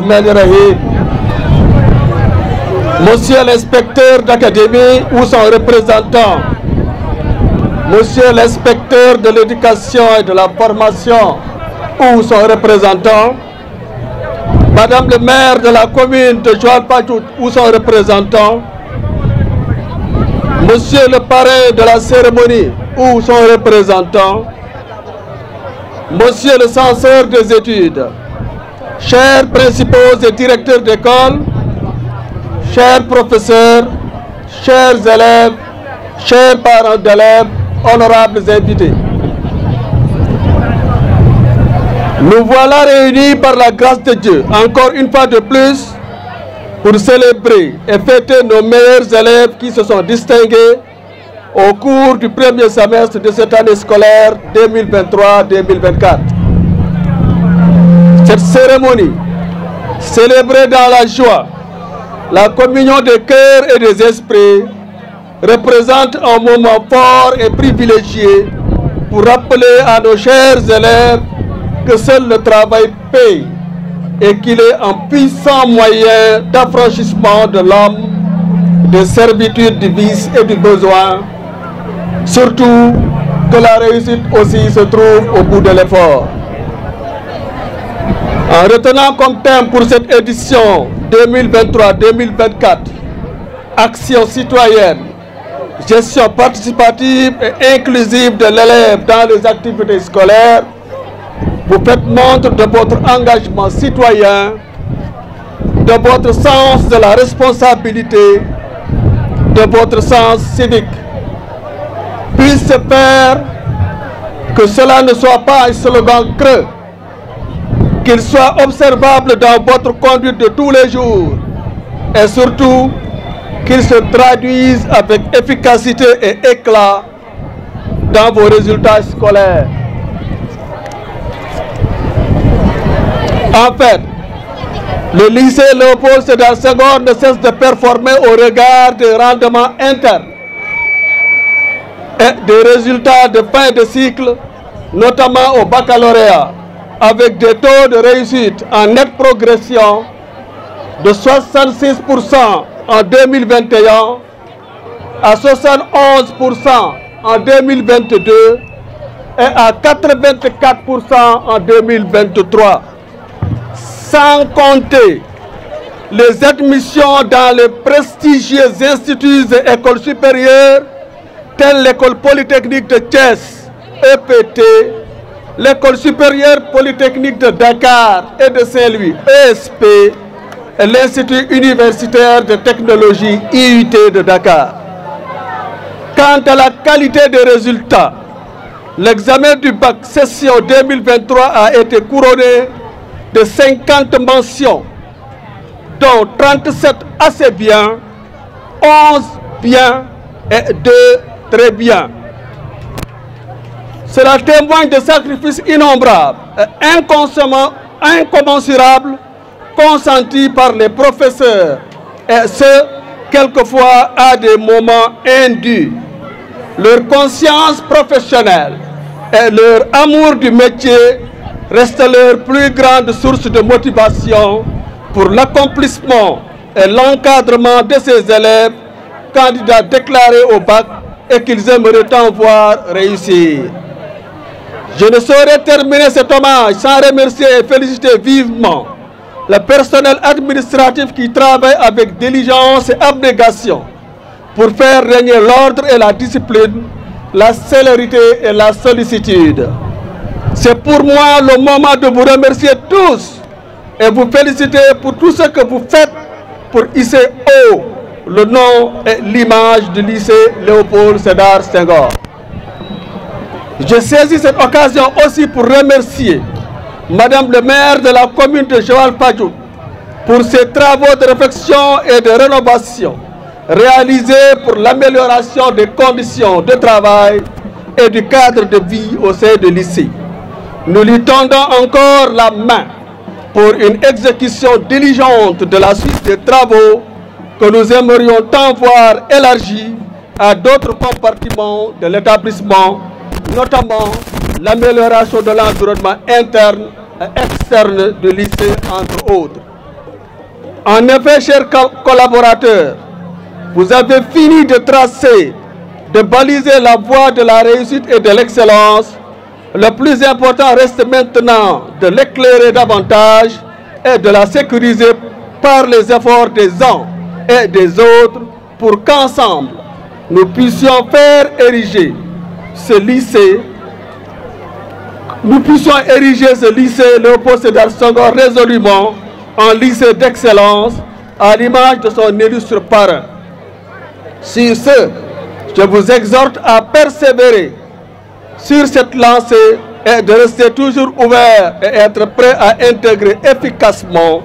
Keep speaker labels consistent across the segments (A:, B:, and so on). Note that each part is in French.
A: Bismillahirrahmanirrahim. Monsieur l'inspecteur d'académie ou son représentant, Monsieur l'inspecteur de l'éducation et de la formation ou son représentant, Madame le maire de la commune de Joal-Fadiouth ou son représentant, Monsieur le parrain de la cérémonie ou son représentant, Monsieur le censeur des études, chers principaux et directeurs d'école, chers professeurs, chers élèves, chers parents d'élèves, honorables invités. Nous voilà réunis par la grâce de Dieu, encore une fois de plus, pour célébrer et fêter nos meilleurs élèves qui se sont distingués au cours du premier semestre de cette année scolaire 2023-2024. Cette cérémonie, célébrée dans la joie, la communion des cœurs et des esprits, représente un moment fort et privilégié pour rappeler à nos chers élèves que seul le travail paye et qu'il est un puissant moyen d'affranchissement de l'homme des servitudes du vice et du besoin, surtout que la réussite aussi se trouve au bout de l'effort. En retenant comme thème pour cette édition 2023-2024, action citoyenne, gestion participative et inclusive de l'élève dans les activités scolaires, vous faites montre de votre engagement citoyen, de votre sens de la responsabilité, de votre sens civique. Puisse se faire que cela ne soit pas un slogan creux, qu'il soit observable dans votre conduite de tous les jours et surtout qu'il se traduise avec efficacité et éclat dans vos résultats scolaires. En fait, le lycée Léopold Sédar Senghor ne cesse de performer au regard des rendements internes et des résultats de fin de cycle, notamment au baccalauréat, avec des taux de réussite en nette progression de 66% en 2021 à 71% en 2022 et à 84% en 2023. Sans compter les admissions dans les prestigieux instituts et écoles supérieures telles l'école polytechnique de Thiès, EPT, l'école supérieure polytechnique de Dakar et de Saint-Louis, ESP, et l'Institut universitaire de technologie IUT de Dakar. Quant à la qualité des résultats, l'examen du bac session 2023 a été couronné de 50 mentions, dont 37 assez bien, 11 bien et 2 très bien. Cela témoigne de sacrifices innombrables et incommensurables consentis par les professeurs, et ce, quelquefois à des moments indus. Leur conscience professionnelle et leur amour du métier restent leur plus grande source de motivation pour l'accomplissement et l'encadrement de ces élèves candidats déclarés au bac et qu'ils aimeraient tant voir réussir. Je ne saurais terminer cet hommage sans remercier et féliciter vivement le personnel administratif qui travaille avec diligence et abnégation pour faire régner l'ordre et la discipline, la célérité et la sollicitude. C'est pour moi le moment de vous remercier tous et vous féliciter pour tout ce que vous faites pour hisser haut le nom et l'image du lycée Léopold Sédar Senghor. Je saisis cette occasion aussi pour remercier Madame le maire de la commune de Joal-Fadiouth pour ses travaux de réflexion et de rénovation réalisés pour l'amélioration des conditions de travail et du cadre de vie au sein du lycée. Nous lui tendons encore la main pour une exécution diligente de la suite des travaux que nous aimerions tant voir élargie à d'autres compartiments de l'établissement, notamment l'amélioration de l'environnement interne et externe du lycée, entre autres. En effet, chers collaborateurs, vous avez fini de tracer, de baliser la voie de la réussite et de l'excellence. Le plus important reste maintenant de l'éclairer davantage et de la sécuriser par les efforts des uns et des autres pour qu'ensemble, nous puissions faire ériger ce lycée. Nous puissions ériger ce lycée Léopold Sédar Senghor résolument en lycée d'excellence à l'image de son illustre parrain. Sur ce, je vous exhorte à persévérer sur cette lancée et de rester toujours ouvert et être prêt à intégrer efficacement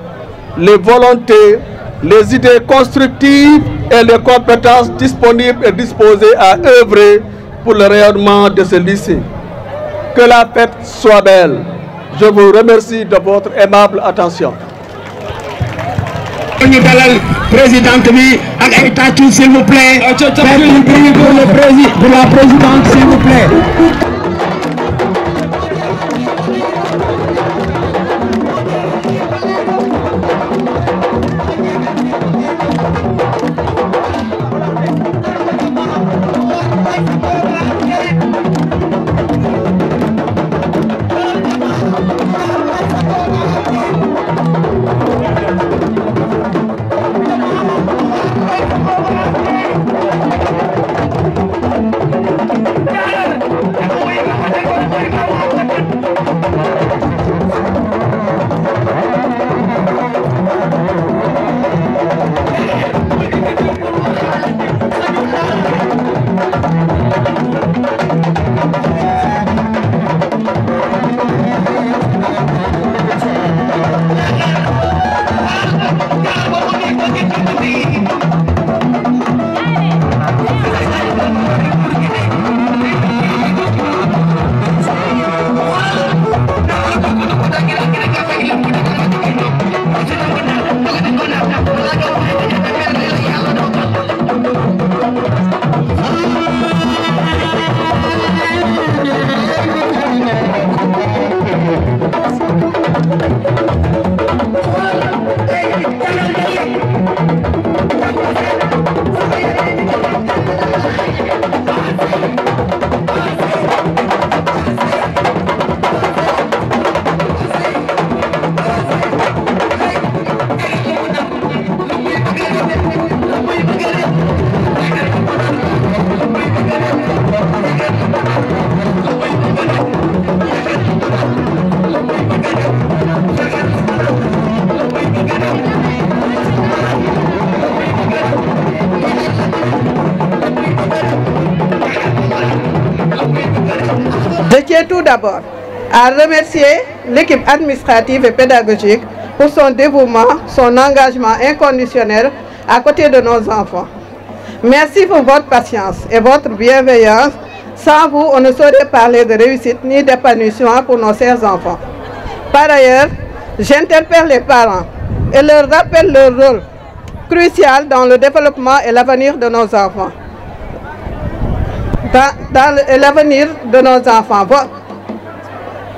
A: les volontés, les idées constructives et les compétences disponibles et disposées à œuvrer pour le rayonnement de ce lycée. Que la fête soit belle. Je vous remercie de votre aimable attention.
B: Présidente bi ak ay tàccu s'il vous plaît. Pour la présidente s'il vous plaît.
C: Je tiens tout d'abord à remercier l'équipe administrative et pédagogique pour son dévouement, son engagement inconditionnel à côté de nos enfants. Merci pour votre patience et votre bienveillance. Sans vous, on ne saurait parler de réussite ni d'épanouissement pour nos chers enfants. Par ailleurs, j'interpelle les parents et leur rappelle leur rôle crucial dans le développement et l'avenir de nos enfants. L'avenir de nos enfants.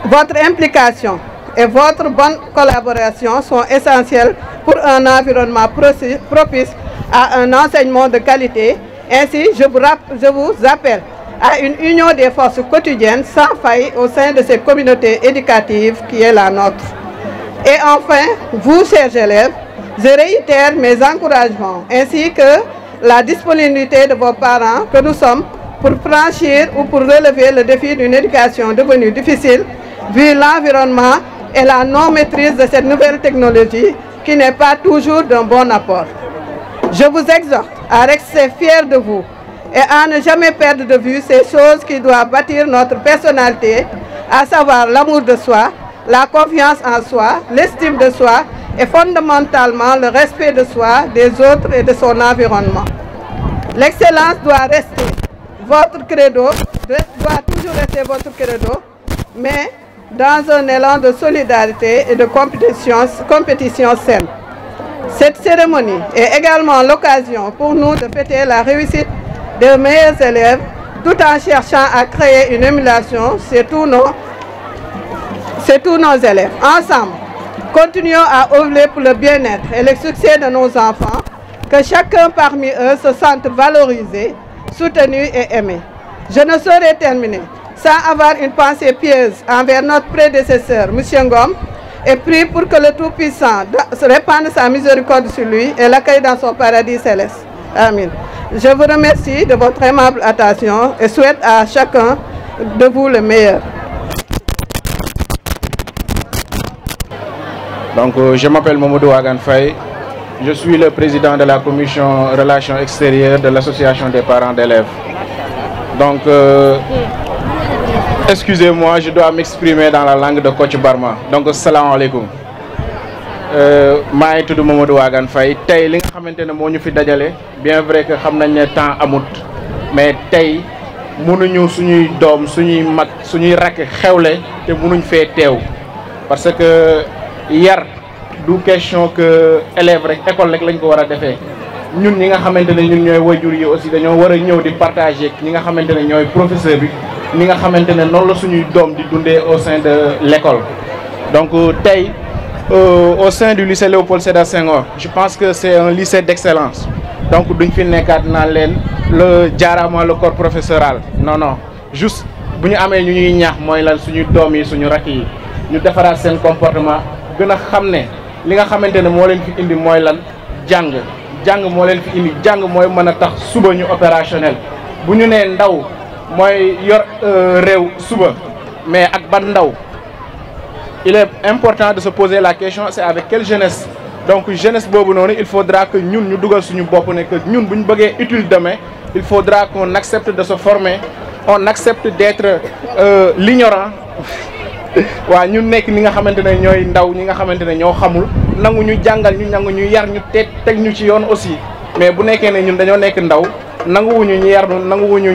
C: Votre implication et votre bonne collaboration sont essentielles pour un environnement propice à un enseignement de qualité. Ainsi, je vous appelle à une union des forces quotidiennes sans faille au sein de cette communauté éducative qui est la nôtre. Et enfin, vous, chers élèves, je réitère mes encouragements ainsi que la disponibilité de vos parents que nous sommes pour franchir ou pour relever le défi d'une éducation devenue difficile vu l'environnement et la non-maîtrise de cette nouvelle technologie qui n'est pas toujours d'un bon apport. Je vous exhorte à rester fiers de vous et à ne jamais perdre de vue ces choses qui doivent bâtir notre personnalité, à savoir l'amour de soi, la confiance en soi, l'estime de soi et fondamentalement le respect de soi, des autres et de son environnement. L'excellence doit rester votre credo, doit toujours rester votre credo, mais dans un élan de solidarité et de compétition saine. Cette cérémonie est également l'occasion pour nous de fêter la réussite des meilleurs élèves tout en cherchant à créer une émulation chez tous nos élèves. Ensemble, Continuons à œuvrer pour le bien-être et le succès de nos enfants, que chacun parmi eux se sente valorisé, soutenu et aimé. Je ne saurais terminer sans avoir une pensée pieuse envers notre prédécesseur, M. Ngom, et prie pour que le Tout-Puissant répande sa miséricorde sur lui et l'accueille dans son paradis céleste. Amen. Je vous remercie de votre aimable attention et souhaite à chacun de vous le meilleur.
D: Donc, je m'appelle Mamadou Wagan Faye. Je suis le président de la commission relations extérieures de l'association des parents d'élèves. Donc, excusez-moi, je dois m'exprimer dans la langue de Coach Barma. Donc, salam alaikum. maa ngi tudd Mamadou Wagan Faye tey li nga xamante ne moo ñu fi dajale bien vrai que xam nañ ne temps amut mais tey mënuñu suñuy doom suñuy mag suñuy rakk xewle te mënuñ fee teew parce que yar du question que élève rek école rek lañ ko war a defee ñun ñi nga xamante ne ñun ñooy waajur yi aussi dañoo war a ñëw di partager ñi nga xamante ne ñooy professeur bi ñi nga xamante ne noonu la suñuy doom di dundee au sein de l'école. Donc tey au sein du lycée Léopold Sédar Senghor je pense que c'est un lycée d'excellence donc duñ fi nekkaat naan leen le jaaraama le corps professoral non non juste bu ñu amee ñu ñuy ñaax mooy lan suñu doom yi suñu rakk yi ñu defaraat seen comportement gën a xam ne li nga xamante ne moo leen fi indi mooy lan jàng moo leen fi indi jàng mooy mën a tax suba ñu opérationnel bu ñu nee ndaw mooy yor réew suba mais ak ban ndaw il est important de se poser la question c'est avec quelle jeunesse donc jeunesse boobu noonu il faudra que ñun ñu dugal suñu bopp ne que ñun bu ñu bëggee utile demain il faudra qu'on accepte de se former on accepte d'être l'ignorant waaw ñu nekk ñi nga xamante ne ñooy ndaw ñi nga xamante ne ñoo xamul nangu ñu jàngal ñu nangu ñu yar ñu teg ñu ci yoon aussi mais bu nekkee ne ñun dañoo nekk ndaw nanguwuñu ñu yar nanguwuñu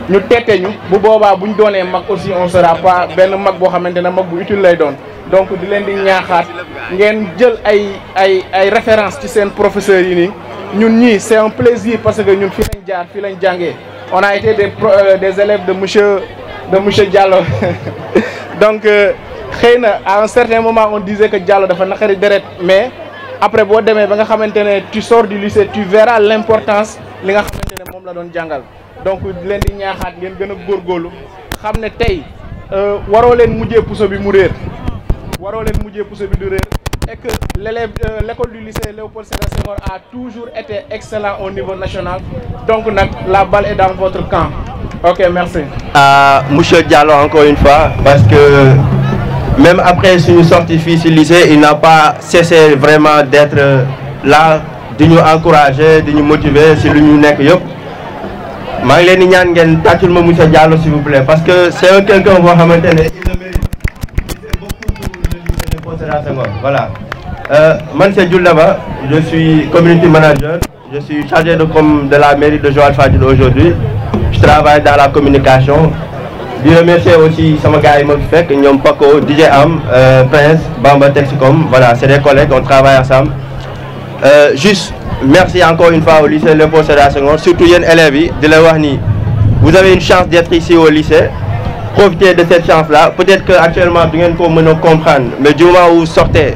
D: ñu teete ñu bu boobaa bu ñu doonee mag aussi on sera pas benn mag boo xamante ne mag bu utile lay doon donc di leen di ñaaxaat ngeen jël ay références ci seen professeurs yi nii ñun ñii c'est un plaisir parce que ñun fii lañ jaar fii lañ jàngee on a été des élèves de monsieur Diallo donc xëy na à un certain moment on disait que Diallo dafa naqari deret mais après boo demee ba nga xamante ne tu sors du lycée tu verras l'importance li nga xamante ne moom la doon jàngal donc di leen di ñaaxaat ngeen gën a góorgóorlu xam ne tey waroo leen mujjee puso bi mu réer waroo leen mujjee puso bi du réer et que l'école du lycée Léopold Sédar Senghor a toujours été excellent au niveau national donc nag la balle est dans votre camp. Ok, merci.
E: À monsieur Diallo encore une fois parce que même après une sortie fille du lycée il n'a pas cessé vraiment d'être là de nous encourager de nous motiver si lu ñu nekk yëpp maa ngi leen di ñaan ngeen tàccul ma monsieur Diallo s'il vous plaît parce que c'est un quelqu'un boo xamante ne il le mérite il fait beaucoup pour le lycée Léopold Sédar Senghor voilà man c'est Jules Daba je suis community manager je suis chargé de la mairie de Joal Fadiouth aujourd'hui. Je travaille dans la communication. Je remercie aussi sama gars yi ma fi fekk ñoom Paco, DJ Am, Prince, Bamba Texicom. Voilà, c'est des collègues, on travaille ensemble. Juste, merci encore une fois au lycée Léopold Sédar Senghor, surtout yéen élèves yi di la wax ni vous avez une chance d'être ici au lycée. Profitez de cette chance-là. Peut-être que actuellement du ngeen ko mën a comprendre, mais du moment où vous sortez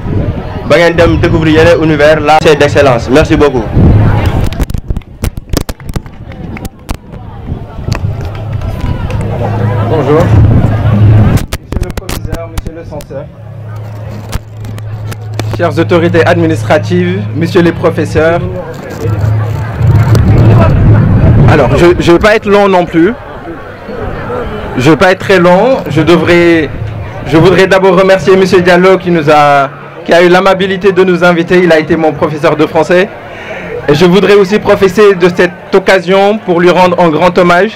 E: ba ngeen dem découvrir yeneen univers là, c'est d'excellence. Merci beaucoup.
D: Bonjour, monsieur le proviseur, monsieur le censeur, chères autorités administratives, messieurs les professeurs. Alors, je ne vais pas être long non plus. Je ne vais pas être très long. Je voudrais d'abord remercier monsieur Diallo qui a eu l'amabilité de nous inviter. Il a été mon professeur de français. Et je voudrais aussi profiter de cette occasion pour lui rendre un grand hommage.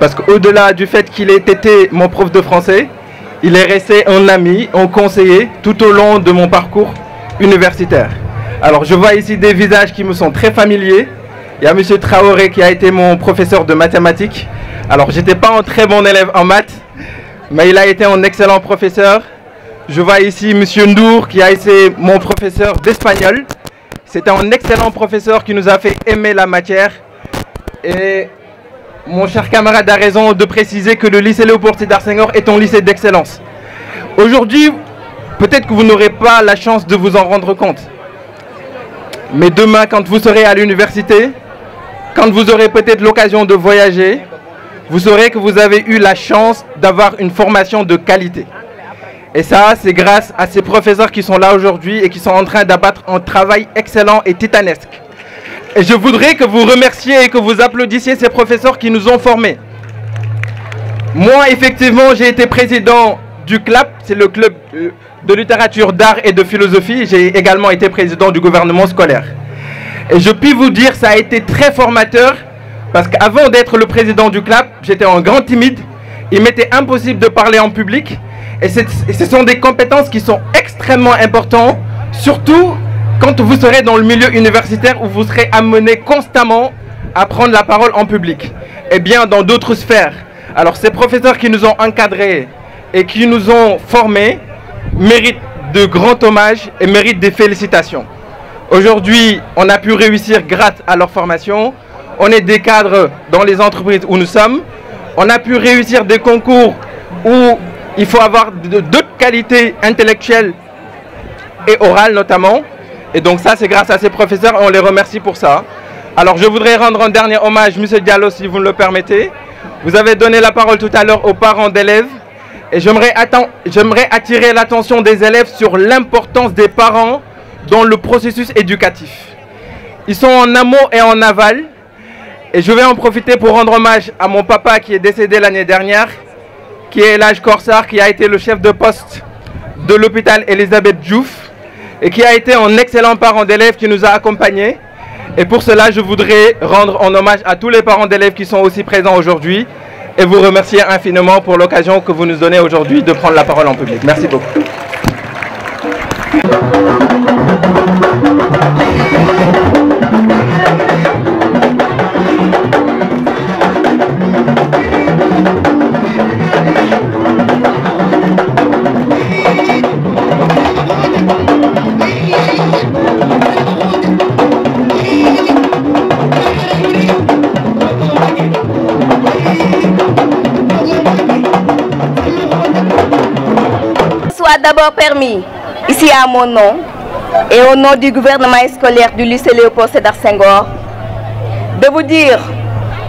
D: Parce qu'au-delà du fait qu'il ait été mon prof de français, il est resté un ami, un conseiller tout au long de mon parcours universitaire. Alors je vois ici des visages qui me sont très familiers. Il y a monsieur Traoré qui a été mon professeur de mathématiques. Alors j'étais pas un très bon élève en maths, mais il a été un excellent professeur. Je vois ici monsieur Ndour qui a été mon professeur d'espagnol. C'était un excellent professeur qui nous a fait aimer la matière. Et mon cher camarade a raison de préciser que le lycée Léopold Sédar Senghor est un lycée d'excellence. Aujourd'hui,
F: peut-être que vous n'aurez pas la chance de vous en rendre compte. Mais demain, quand vous serez à l'université, quand vous aurez peut-être l'occasion de voyager, vous saurez que vous avez eu la chance d'avoir une formation de qualité. Et ça, c'est grâce à ces professeurs qui sont là aujourd'hui et qui sont en train d'abattre un travail excellent et titanesque. Et je voudrais que vous remerciez et que vous applaudissiez ces professeurs qui nous ont formés. Moi, effectivement, j'ai été président du CLAP, c'est le club de littérature, d'art et de philosophie. J'ai également été président du gouvernement scolaire. Et je puis vous dire, ça a été très formateur, parce qu'avant d'être le président du CLAP, j'étais un grand timide. Il m'était impossible de parler en public. Et ce sont des compétences qui sont extrêmement importantes, surtout quand vous serez dans le milieu universitaire où vous serez amené constamment à prendre la parole en public. Et bien dans d'autres sphères. Alors ces professeurs qui nous ont encadrés et qui nous ont formés méritent de grands hommages et méritent des félicitations. Aujourd'hui, on a pu réussir grâce à leur formation. On est des cadres dans les entreprises où nous sommes. On a pu réussir des concours où il faut avoir d'autres qualités intellectuelles et orales notamment. Et donc ça, c'est grâce à ces professeurs et on les remercie pour ça. Alors je voudrais rendre un dernier hommage, M. Diallo, si vous me le permettez. Vous avez donné la parole tout à l'heure aux parents d'élèves. Et j'aimerais attirer l'attention des élèves sur l'importance des parents dans le processus éducatif. Ils sont en amont et en aval. Et je vais en profiter pour rendre hommage à mon papa qui est décédé l'année dernière, qui est Elhadj Korsar, qui a été le chef de poste de l'hôpital Elisabeth Diouf et qui a été un excellent parent d'élèves qui nous a accompagnés. Et pour cela, je voudrais rendre un hommage à tous les parents d'élèves qui sont aussi présents aujourd'hui et vous remercier infiniment pour l'occasion que vous nous donnez aujourd'hui de prendre la parole en public. Merci beaucoup.
G: Soit d'abord permis, ici à mon nom et au nom du gouvernement scolaire du lycée Léopold Sédar Senghor, de vous dire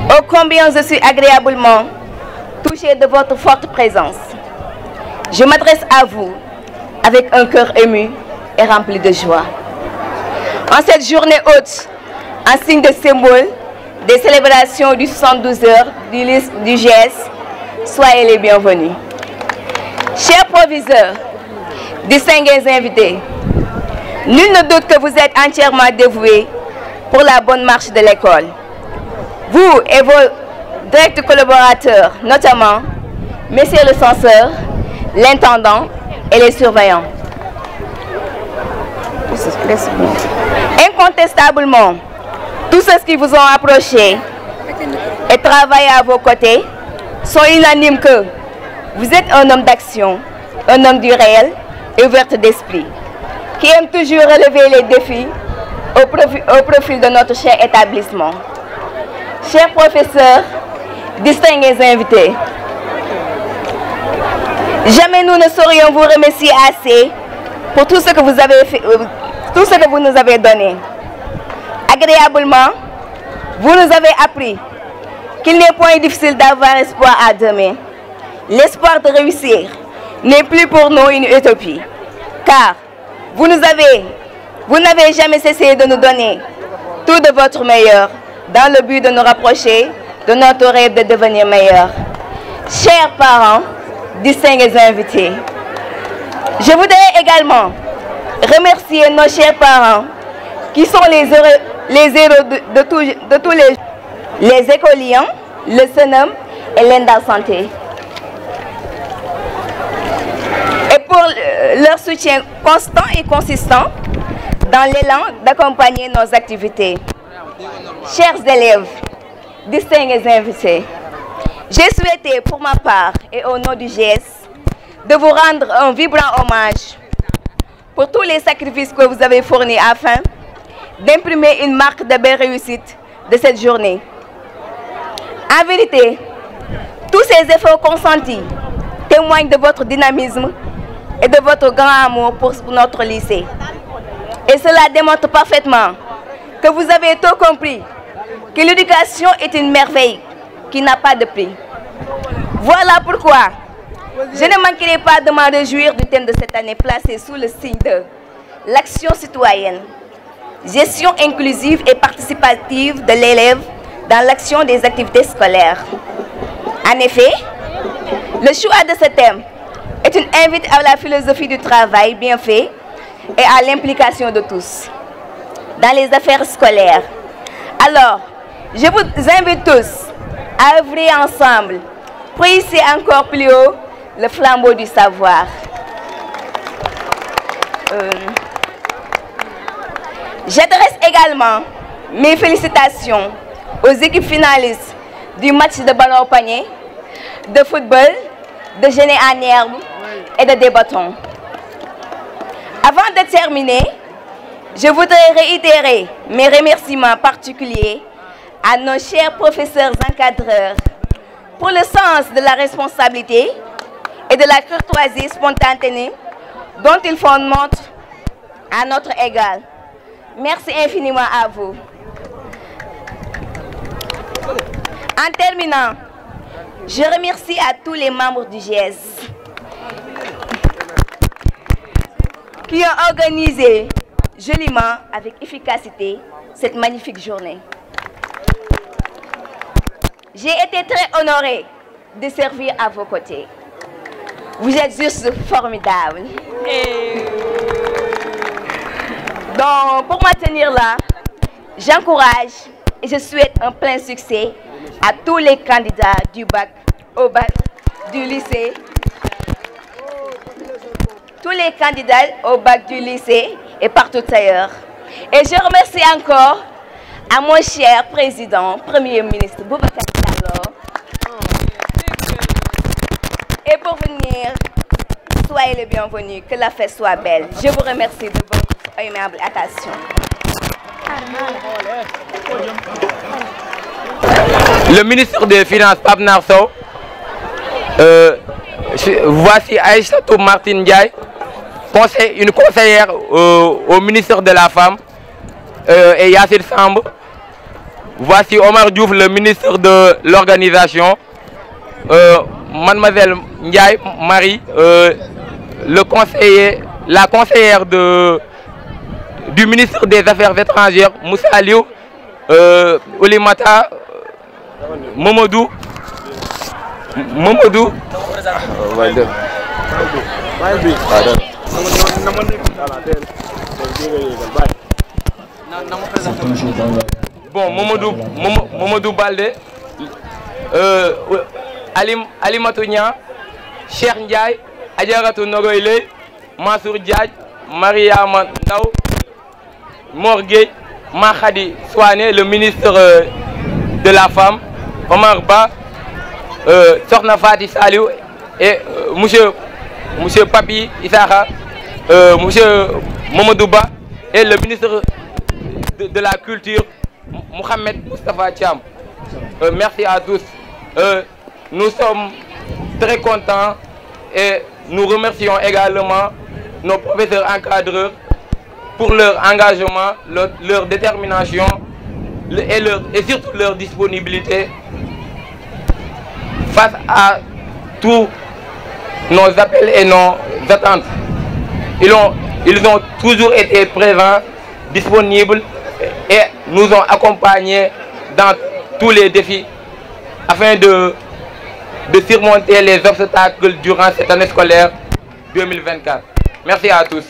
G: ô combien je suis agréablement touchée de votre forte présence. Je m'adresse à vous avec un cœur ému et rempli de joie. En cette journée haute, en signe de symbole des célébrations du 72 heures du GS, soyez les bienvenus. Chers proviseurs, distingués invités, nul ne doute que vous êtes entièrement dévoués pour la bonne marche de l'école. Vous et vos directs collaborateurs, notamment messieurs le censeur, l'intendant et les surveillants. Incontestablement, tous ceux qui vous ont approché et travaillé à vos côtés sont unanimes que vous êtes un homme d'action, un homme du réel et ouvert d'esprit, qui aime toujours relever les défis au profil de notre cher établissement. Chers professeurs, distingués invités, jamais nous ne saurions vous remercier assez pour tout ce que vous avez fait, tout ce que vous nous avez donné. Agréablement, vous nous avez appris qu'il n'est point difficile d'avoir espoir à demain. L'espoir de réussir n'est plus pour nous une utopie, car vous n'avez jamais cessé de nous donner tout de votre meilleur dans le but de nous rapprocher de notre rêve de devenir meilleur. Chers parents, distingués invités, je voudrais également remercier nos chers parents qui sont les héros de tous les écoliens, le SENEM et l'ENDA Santé. Et pour leur soutien constant et consistant dans l'élan d'accompagner nos activités. Chers élèves, distingués invités, j'ai souhaité pour ma part et au nom du GS de vous rendre un vibrant hommage pour tous les sacrifices que vous avez fournis afin d'imprimer une marque de belle réussite de cette journée. En vérité, tous ces efforts consentis témoignent de votre dynamisme et de votre grand amour pour notre lycée. Et cela démontre parfaitement que vous avez tout compris, que l'éducation est une merveille qui n'a pas de prix. Voilà pourquoi je ne manquerai pas de m'en réjouir du thème de cette année placé sous le signe de l'action citoyenne, gestion inclusive et participative de l'élève dans l'action des activités scolaires. En effet, le choix de ce thème est une invite à la philosophie du travail bien fait et à l'implication de tous dans les affaires scolaires. Alors, je vous invite tous à œuvrer ensemble pour hisser encore plus haut le flambeau du savoir. J'adresse également mes félicitations aux équipes finalistes du match de ballon au panier, de football, de génie en herbe et de débattons. Avant de terminer, je voudrais réitérer mes remerciements particuliers à nos chers professeurs encadreurs pour le sens de la responsabilité et de la courtoisie spontanée dont ils font montre à notre égard. Merci infiniment à vous. En terminant, je remercie à tous les membres du GES qui ont organisé joliment, avec efficacité, cette magnifique journée. J'ai été très honorée de servir à vos côtés. Vous êtes juste formidables. Donc, pour maintenir là, j'encourage et je souhaite un plein succès à tous les candidats du bac, au bac, du lycée. Tous les candidats au bac du lycée et partout ailleurs. Et je remercie encore à mon cher président, Premier ministre Boubacar Diallo. Et pour venir, soyez les bienvenus, que la fête soit belle. Je vous remercie de votre aimable attention.
F: Le ministre des Finances, Pape Narso, voici Aïssatou Martine Ndiaye, une conseillère au ministère de la Femme, et Yassir Samb. Voici Omar Diouf, le ministre de l'Organisation, Mademoiselle Ndiaye Marie, la conseillère du ministre des Affaires étrangères, Moussa Aliou, Oulimata, Momodou. Bon, Momodou Baldé, Alimatou Nia, Cheikh Ndiaye, Adjaratou Nogoyle, Mansour Diadj, Maria Mandaou, Morgué, Mahadi Souane, le ministre de la Femme, Omar Ba, Sorna Fati Saliou et monsieur Papi Issara, monsieur Momodouba et le ministre de la Culture, Mohamed Moustapha Thiam. Merci à tous. Nous sommes très contents et nous remercions également nos professeurs encadreurs pour leur engagement, leur détermination et surtout leur disponibilité face à tous nos appels et nos attentes. Ils ont toujours été présents, disponibles et nous ont accompagnés dans tous les défis afin de surmonter les obstacles durant cette année scolaire 2024. Merci à tous.